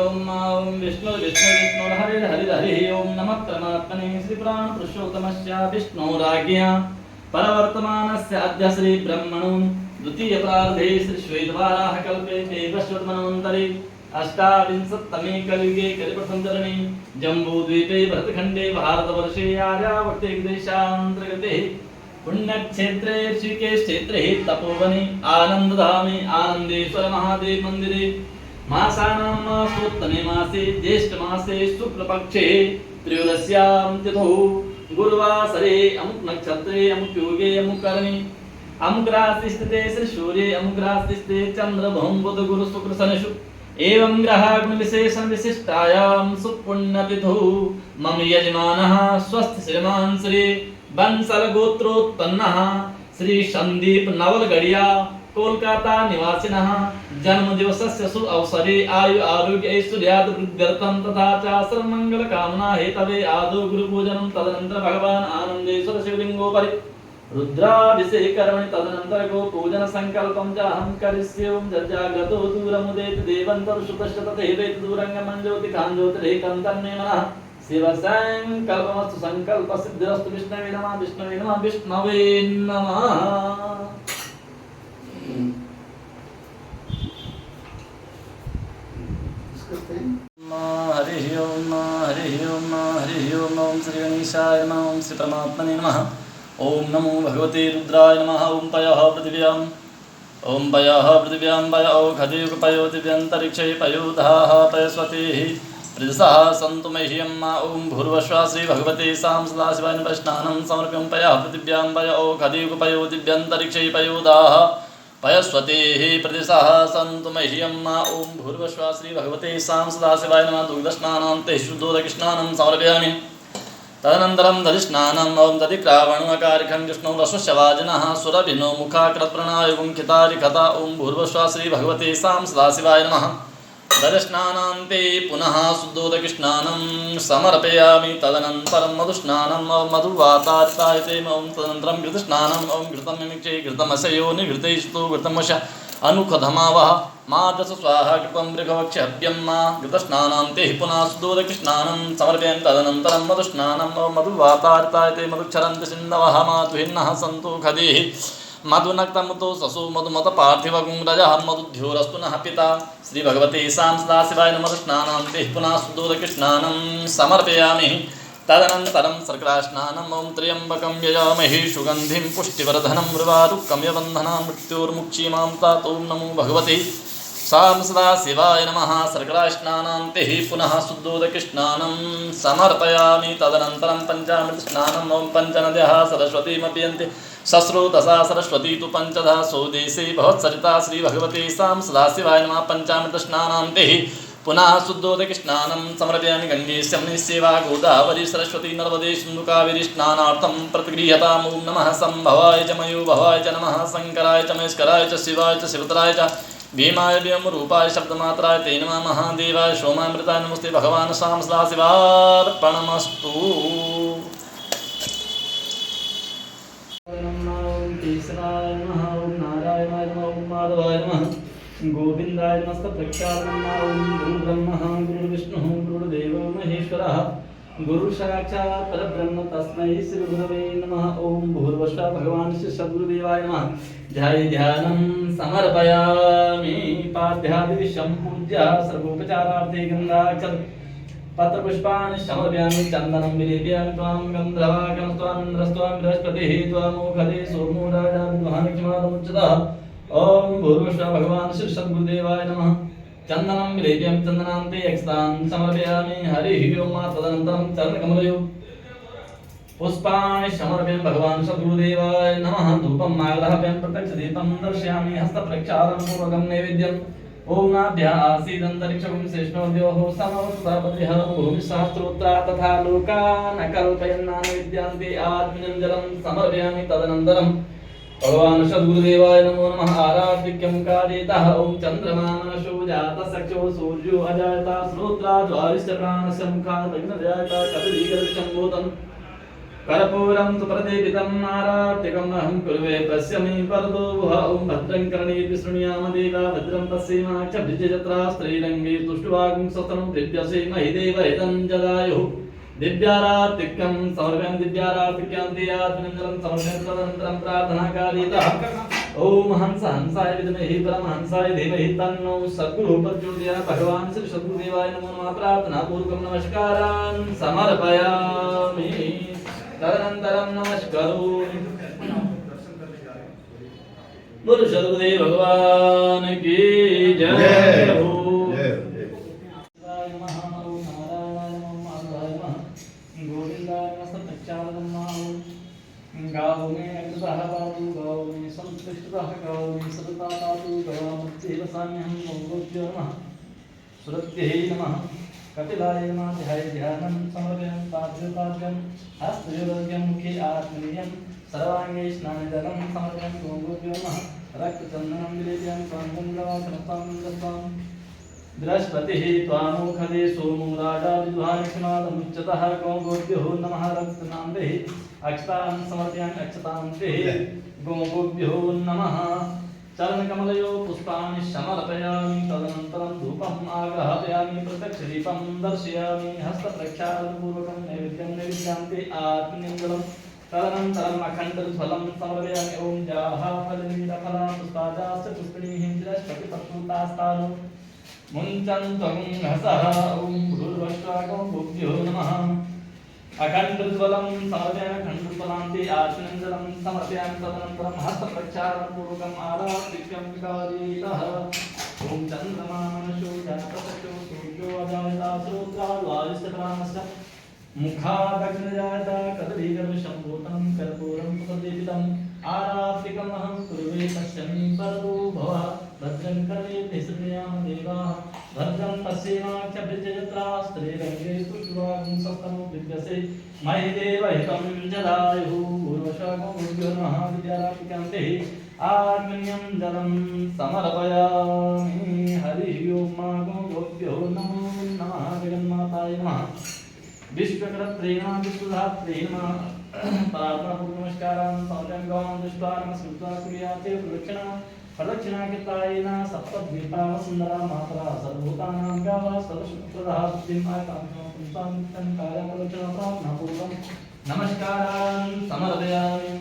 ओम विष्णु विष्णु विष्णु हरि हरि हरि ओम नमः परमात्मने श्री पुराण पुरुषोत्तमस्य विष्णुराज्ञा परवर्तमानस्य अद्य श्री ब्रह्मणो द्वितीय प्रार्धे श्री श्वेतवाराह कल्पे देवश्वतमन्वन्तरे अष्टाविंशत्तमे कलियुगे कलिप्रथम चरणे जम्बूद्वीपे भरतखण्डे भारतवर्षे आर्यावर्ते देशान्तर्गते पुण्यक्षेत्रे ऋषिकेश क्षेत्रे तपोवने आनन्दधामे आनन्देश्वर महादेव मंदिरे मासानां मासोत्तमे मासे ज्येष्ठ मासे शुक्लपक्षे त्रयोदश्यां तिथौ गुरुवासरे अमुक नक्षत्रे अमुक योगे अमुक कर्णे अमुक राशि स्थिते श्री सूर्ये अमुक राशि स्थिते चंद्र भौम बुध गुरु शुक्र शनि शुक्र एवं ग्रह गुण विशेषण विशिष्टायां सुपुण्यतिथौ मम यजमानः स्वस्थ श्रीमान श्री बंसल गोत्रोत्पन्नः श्री संदीप नवलगढ़िया कोलकाता निवासिनः जन्मदिवसस्य शुभ अवसरे आयु आरोग्य ऐश्वर्याद वृद्ध्यर्थं तथा च सर्वमंगल कामना हेतवे आदौ गुरुपूजनं तदनंतर भगवान आनंदेश्वर शिवलिंगोपरि रुद्राभिषेकर्मणि तदनंतर गोपूजन संकल्पं च अहं करिष्ये ओम जज्जाग्रतो दूरमुदेत देवंतर सुतश्च तथैवेत दूरंगमं ज्योतिकाञ्ज्योतिरेकं तन्मे मनः शिवसंकल्पमस्तु संकल्प सिद्धिरस्तु विष्णवे नमः विष्णवे नमः विष्णवे नमः। हरि ओम हरि ओम हरि ओम ओम श्री गणेशाय नमः ओम श्री परमात्मने नमः ओम नमो भगवते रुद्राय नमः ओम पयः पृथिव्याम् ओम पयः पृथिव्यां पय औषधियुग पयो दिव्यन्तरिक्षे पयोधाः पयस्वतीः प्रजसः सन्तु मह्यम् ओम भूर्भुवः श्री भगवते सां सदाशिवाय नमः स्नानं समर्प्यं पयः पृथिव्यां पय औषधियुग पयो दिव्यन्तरिक्षे पयोधाः पयस्वतीः प्रदिशः सन्तु मह्यम् ओम भूर्भुवः श्री भगवते सां सदाशिवाय नमः दुग्धस्नानं ते शुद्धोदकस्नानं समर्पयामि तदनन्तरं दधिस्नानम् ओम दधिक्रावणुकारिखं विष्णु रश्वशवाजिनः सुरभिनो मुखाकृतप्रणायुगं खितारिखता ओम भूर्भुवः श्री भगवते सां सदाशिवाय नमः दधिस्नानान्ते पुनः शुद्धोदकस्नानं समर्पयामि तदनन्तरं मधुस्नानम् ओम मधुवातारितायते ओम तदनन्तरं घृतस्नानम् ओम घृतं मिमिक्षे घृतमशयो निघृतैस्तु घृतमश अनुखधमावः मार्जस स्वाहा कृतं मृगवक्षहव्यं मा घृतस्नानान्ते पुनः शुद्धोदकस्नानं समर्पयामि तदनन्तरं मधुस्नानम् ओम मधुवातारितायते मधुक्षरन्ति सिन्धवः मातुभिन्नः सन्तु खदिः मधुनक्तमुतो ससु मधुमत पार्थिवगुं रजः मधुध्योरस्तु नः पिता श्री भगवते सां सदाशिवाय नमः स्नानान्ते पुनः शुद्धोदकस्नानं समर्पयामि तदनन्तरं शर्करास्नानम् ओम त्र्यम्बकं यजामहे सुगन्धिं पुष्टिवर्धनं मृवारुकं यबन्धना मृत्योर्मुक्षीमां तात ओम नमो भगवते सां सदाशिवाय नमः शर्करास्नानान्ते पुनः शुद्धोदकस्नानं समर्पयामि तदनन्तरं पञ्चामृतस्नानम् ओम पञ्चनद्यः सरस्वतीमपीयन्ते सस्रोतसा सरस्वती तु पंचधा स्वदेशे भवत्सरिता श्री भगवते सां सदाशिवाय नमः पञ्चामृतस्नानान्ते पुनः शुद्धोदकस्नानं समर्पयामि गंगे यमुनेस्यैवा गोदावरी सरस्वती नर्मदे सिन्धु कावेरी स्नानार्थं प्रतिगृह्यताम् ओम नमः संभवाय च मयोभवाय च नमः शंकराय च महेश्वराय च शिवाय च शिवतराय च भीमाय व्योमरूपाय शब्दमात्राय ते नमः महादेवाय सोमामृताय नमस्ते भगवान् सां सदाशिवार्पणमस्तु। गोविंदाय नमस्तप्रक्षालनः ओम गुरुब्रह्मः गुरुर्विष्णुः गुरुर्देवो महेश्वरः गुरु साक्षात् परब्रह्म तस्मै श्री गुरवे नमः ओम भूर्भुवः भगवान् श्री सद्गुरुदेवाय नमः ध्यानं समर्पयामि पाद्यादि सम्पूज्य सर्वोपचारार्थे गन्धाक्षत पत्रपुष्पाणि समर्पयामि चन्दनं विलेपयामि त्वां गन्धर्वाकं त्वां इन्द्रस्त्वां बृहस्पतिः त्वामुखदे सोमो राजा विद्वानक्षमादमुच्यतः ओम भूर्भुवः भगवान् श्री सद्गुरुदेवाय नमः चन्दनं विलेप्यामि चन्दनान्ते अक्षतां समर्पयामि हरिः ओम तदनन्तरं चरणकमलयो पुष्पाणि समर्पयामि भगवान् सद्गुरुदेवाय नमः धूपं मागधव्यं प्रत्यक्षदीपं दर्शयामि हस्तप्रक्षालनं पूर्वकं नैवेद्यम् ओम नाभ्यः आसीदन्तरिक्षं शेषणोद्योः समवसुतापतिः भूमिसहस्रोत्रा तथा लोकान् कल्पयन्नान विद्यान्ते आत्मनं जलं समर्पयामि तदनन्तरं भगवान् सद्गुरुदेवाय नमो नमः आराधिक्यं कारयेतः ओम चन्द्रमा मनसो जातः चक्षुः सूर्यो अजायता श्रोत्रा ज्वारिश्च प्राणस्य मुखात् अग्निर्जायता कपिलीकरविषं भूतम् कर्पूरं तु प्रदीपितम् आरार्तिकम् अहं कुर्वे पश्यमि परतो ॐ भद्रं कर्णेभिः शृणुयाम देवा भद्रं पश्येमाक्षभिर्यजत्रा स्त्रीरङ्गे तुष्टुवागुं सतनं दिव्यसे महि देवहितं जदायुः दिव्यारार्तिकं समर्पयामि दिव्यारार्तिक्यान्ते आत्मनिन्दनं समर्पयामि तदनन्तरं प्रार्थनाकारीतः ओम हंस हंसाय विद्महे परमहंसाय धीमहि तन्नो सद्गुरुः प्रचोदयात् भगवान् श्री सद्गुरुदेवाय नमो नमः प्रार्थना पूर्वकं नमस्कारान् समर्पयामि तदनन्तरं नमस्कारोमि बोलो सद्गुरुदेव भगवान की जय हो गाओ में अग्रतः पातु गाओ में संतुष्टतः गाओ में सतता पातु गावमत्येव साम्यहं गौभ्यो नमः सुरभ्यै नमः कपिलाय नमः ध्याय ध्यानं समर्पयामि पाद्यं हस्तयोगं मुखे आत्मनीयं सर्वाङ्गे स्नानजलं समर्पयामि गौभ्यो नमः रक्तचन्दनं विलेपयामि त्वां बृहस्पतिः त्वामुखदे सोमो राजा विद्वान्क्षमादमुच्यतः गौगोभ्यो नमः रक्तनाम्बेः अक्षतां समर्पयामि अक्षतां ते गौगोभ्यो नमः चरणकमलयो पुष्पाणि समर्पयामि तदनन्तरं धूपम् आग्राहयामि प्रत्यक्षदीपं दर्शयामि हस्तप्रक्षालनपूर्वकं नैवेद्यं नैवेद्यान्ते आत्मनिन्दनं तदनन्तरम् अखण्डफलं समर्पयामि ॐ जाहाफलनीलफला पुष्पाजाश्च पुष्पिणीः बृहस्पतिपत्रुतास्तानु मुञ्चन्त्वं हसः ॐ भूर्भुवस्वागोभ्यो नमः अखण्डज्वलं समर्पयामि खण्डफलान्ते आत्मनिन्दनं समर्पयामि तदनन्तरं हस्तप्रक्षालनपूर्वकम् आराधिक्यं विकारीतः ॐ चन्द्रमा मनसो जातपशो सूर्यो अजायता श्रोत्राद्वायुश्चक्रामश्च मुखादग्निजायता कदलीगर्भशम्भूतं कर्पूरं प्रदीपितम् आराधिकमहं कुर्वे पश्यमि परतो भव भद्रं कर्णेभिः शृणुयाम देवाः भद्रं पश्येमाक्षभिर्यजत्रा स्त्रीरङ्गे तुष्टुवागुं सप्तमो विद्यसे महि देवहितं जदायुः पूर्वशागोभ्यो नमः विद्याराधिकान्ते आग्नेयं जलं समर्पयामि हरिः ओं गोभ्यो नमो नमः जगन्माताय नमः विश्वकर्त्रे नमः विश्वधात्रे नमः प्रार्थनापूर्वक नमस्कारान् समर्पयामि गौं दृष्ट्वा नमस्कृत्वा कुर्याते प्रदक्षिणाकृतायेन सप्तद्वीपावसुन्दरा मातरा सर्वभूतानां गावः सर्वशुक्रदः बुद्धिम् आकाङ्क्षां कार्यप्रदक्षिणा प्रार्थनापूर्वकं नमस्कारान् समर्पयामि